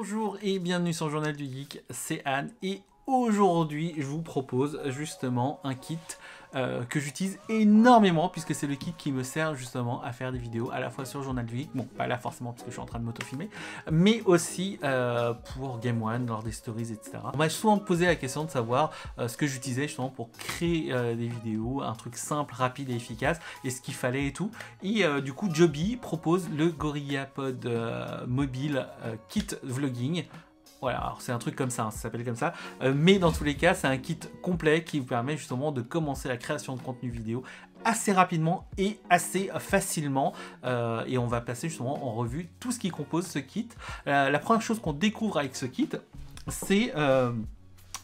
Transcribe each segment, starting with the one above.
Bonjour et bienvenue sur le Journal du Geek, c'est Anne et aujourd'hui je vous propose justement un kit que j'utilise énormément puisque c'est le kit qui me sert justement à faire des vidéos à la fois sur le Journal du Geek, bon pas là forcément parce que je suis en train de m'auto-filmer, mais aussi pour Game One, lors des stories, etc. On m'a souvent posé la question de savoir ce que j'utilisais justement pour créer des vidéos, un truc simple, rapide et efficace, et ce qu'il fallait et tout. Et du coup Joby propose le GorillaPod mobile kit vlogging. Voilà, alors c'est un truc comme ça, hein, ça s'appelle comme ça, mais dans tous les cas, c'est un kit complet qui vous permet justement de commencer la création de contenu vidéo assez rapidement et assez facilement, et on va passer justement en revue tout ce qui compose ce kit. La première chose qu'on découvre avec ce kit, c'est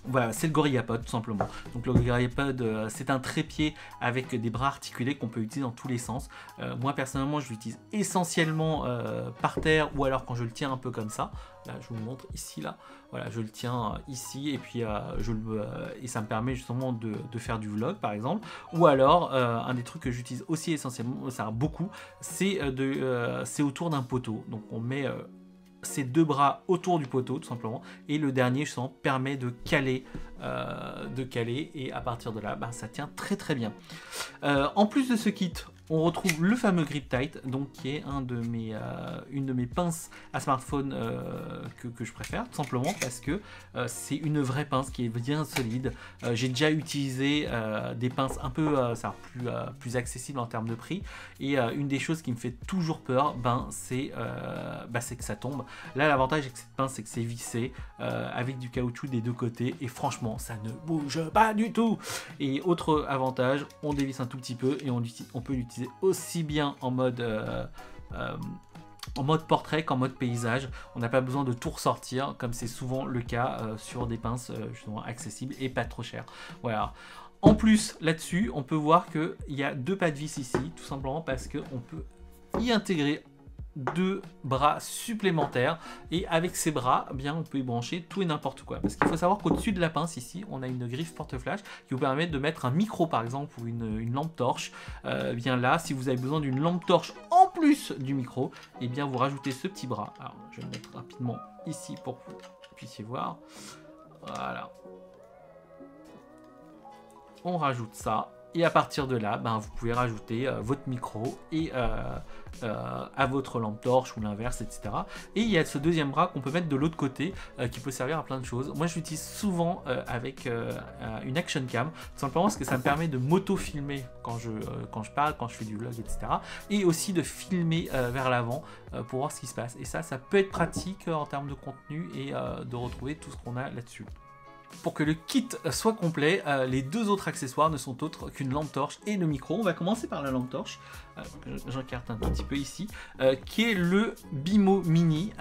voilà, c'est le GorillaPod tout simplement. Donc le GorillaPod, c'est un trépied avec des bras articulés qu'on peut utiliser dans tous les sens. Moi personnellement, je l'utilise essentiellement par terre ou alors quand je le tiens un peu comme ça. Là, je vous montre ici, là. Voilà, je le tiens ici et puis et ça me permet justement de faire du vlog par exemple. Ou alors, un des trucs que j'utilise aussi essentiellement, ça beaucoup, c'est autour d'un poteau. Donc on met ces deux bras autour du poteau tout simplement, et le dernier justement permet de caler et à partir de là ça tient très très bien. En plus de ce kit, on retrouve le fameux Grip Tight, donc qui est une de mes pinces à smartphone que je préfère, tout simplement parce que c'est une vraie pince qui est bien solide. J'ai déjà utilisé des pinces un peu plus accessibles en termes de prix, et une des choses qui me fait toujours peur, c'est que ça tombe. Là, l'avantage avec cette pince, c'est que c'est vissé avec du caoutchouc des deux côtés, et franchement, ça ne bouge pas du tout. Et autre avantage, on dévisse un tout petit peu et on peut l'utiliser aussi bien en mode portrait qu'en mode paysage. On n'a pas besoin de tout ressortir comme c'est souvent le cas sur des pinces justement accessibles et pas trop chères. Voilà. En plus là-dessus, on peut voir qu'il y a deux pas de vis ici, tout simplement parce qu'on peut y intégrer deux bras supplémentaires, et avec ces bras, on peut y brancher tout et n'importe quoi. Parce qu'il faut savoir qu'au-dessus de la pince ici, on a une griffe porte-flash qui vous permet de mettre un micro par exemple, ou une lampe torche. Là, si vous avez besoin d'une lampe torche en plus du micro, vous rajoutez ce petit bras. Alors, je vais le mettre rapidement ici pour que vous puissiez voir. Voilà. On rajoute ça. Et à partir de là, vous pouvez rajouter votre micro et à votre lampe torche ou l'inverse, etc. Et il y a ce deuxième bras qu'on peut mettre de l'autre côté qui peut servir à plein de choses. Moi, je l'utilise souvent avec une action cam, tout simplement parce que ça me permet de m'auto-filmer quand je parle, quand je fais du vlog, etc. Et aussi de filmer vers l'avant pour voir ce qui se passe. Et ça peut être pratique en termes de contenu et de retrouver tout ce qu'on a là-dessus. Pour que le kit soit complet, les deux autres accessoires ne sont autres qu'une lampe torche et le micro. On va commencer par la lampe torche, j'écarte un tout petit peu ici, qui est le Bimo Mini.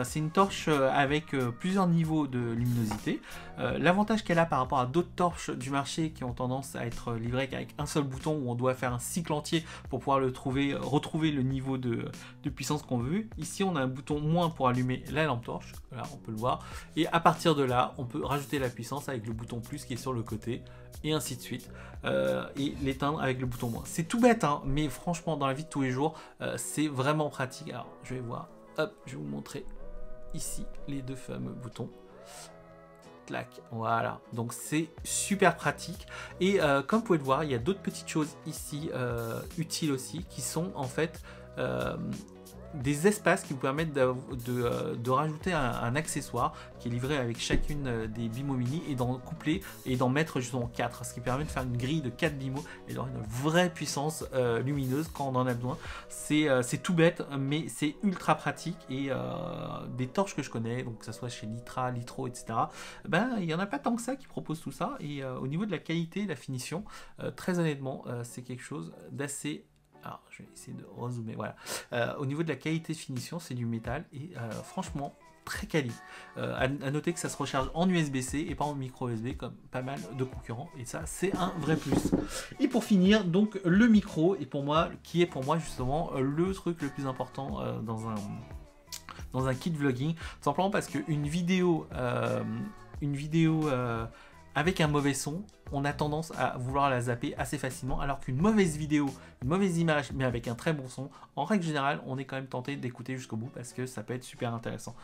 C'est une torche avec plusieurs niveaux de luminosité. L'avantage qu'elle a par rapport à d'autres torches du marché qui ont tendance à être livrées avec un seul bouton, où on doit faire un cycle entier pour pouvoir retrouver le niveau de puissance qu'on veut. Ici on a un bouton moins pour allumer la lampe torche, là on peut le voir, et à partir de là on peut rajouter la puissance avec le bouton plus qui est sur le côté, et ainsi de suite, et l'éteindre avec le bouton moins. C'est tout bête, hein, mais franchement dans la vie de tous les jours c'est vraiment pratique. Alors je vais voir, hop, je vais vous montrer ici les deux fameux boutons. Clac, voilà, donc c'est super pratique. Et comme vous pouvez le voir, il y a d'autres petites choses ici utiles aussi, qui sont en fait des espaces qui vous permettent de rajouter un accessoire qui est livré avec chacune des Bimo Mini, et d'en coupler et d'en mettre justement 4, ce qui permet de faire une grille de 4 Bimo et d'avoir une vraie puissance lumineuse quand on en a besoin. C'est tout bête, mais c'est ultra pratique. Et des torches que je connais, donc que ce soit chez Litra, Litro, etc., il n'y en a pas tant que ça qui proposent tout ça. Et au niveau de la qualité, de la finition, très honnêtement, c'est quelque chose d'assez... Alors, je vais essayer de rezoomer, voilà. Au niveau de la qualité de finition, c'est du métal, et franchement, très quali. À noter que ça se recharge en USB-C et pas en micro USB comme pas mal de concurrents, et ça, c'est un vrai plus. Et pour finir, donc, le micro, qui est pour moi justement le truc le plus important dans un kit vlogging, tout simplement parce qu'une vidéo avec un mauvais son, on a tendance à vouloir la zapper assez facilement, alors qu'une mauvaise vidéo, une mauvaise image, mais avec un très bon son, en règle générale, on est quand même tenté d'écouter jusqu'au bout parce que ça peut être super intéressant,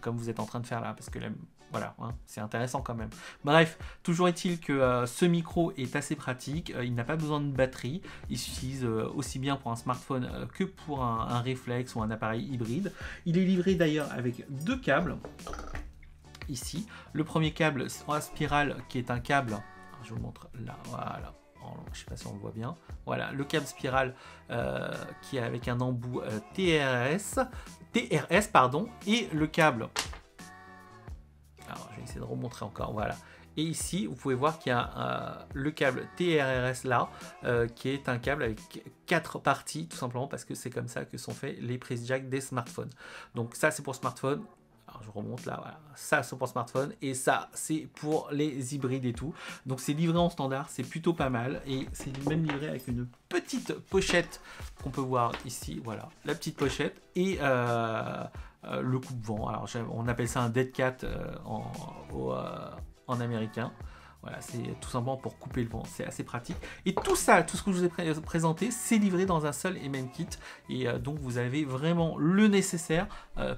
comme vous êtes en train de faire là, parce que là, voilà, hein, c'est intéressant quand même. Bref, toujours est-il que ce micro est assez pratique, il n'a pas besoin de batterie, il s'utilise aussi bien pour un smartphone que pour un réflexe ou un appareil hybride. Il est livré d'ailleurs avec 2 câbles. Ici, le premier câble en spirale qui est un câble, je vous le montre là, voilà, je sais pas si on le voit bien, voilà, le câble spirale qui est avec un embout TRS pardon, et le câble, alors je vais essayer de remontrer encore, voilà, et ici vous pouvez voir qu'il y a le câble TRS là, qui est un câble avec 4 parties, tout simplement parce que c'est comme ça que sont faits les prises jack des smartphones. Donc ça c'est pour smartphone. Alors je remonte là, voilà. Ça c'est pour smartphone et ça c'est pour les hybrides et tout. Donc c'est livré en standard, c'est plutôt pas mal et c'est même livré avec une petite pochette qu'on peut voir ici, voilà, la petite pochette et le coupe-vent. Alors on appelle ça un dead cat en américain. Voilà, c'est tout simplement pour couper le vent, c'est assez pratique. Et tout ça, tout ce que je vous ai présenté, c'est livré dans un seul et même kit. Et donc vous avez vraiment le nécessaire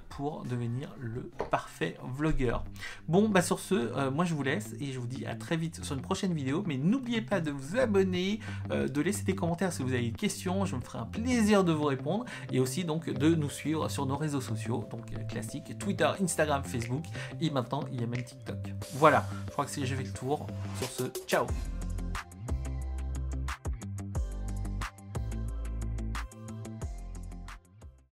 pour devenir le parfait vlogueur. Bon, bah sur ce, moi je vous laisse et je vous dis à très vite sur une prochaine vidéo. Mais n'oubliez pas de vous abonner, de laisser des commentaires si vous avez des questions, je me ferai un plaisir de vous répondre. Et aussi donc de nous suivre sur nos réseaux sociaux, donc classiques, Twitter, Instagram, Facebook. Et maintenant, il y a même TikTok. Voilà, je crois que j'ai fait le tour. Sur ce, ciao!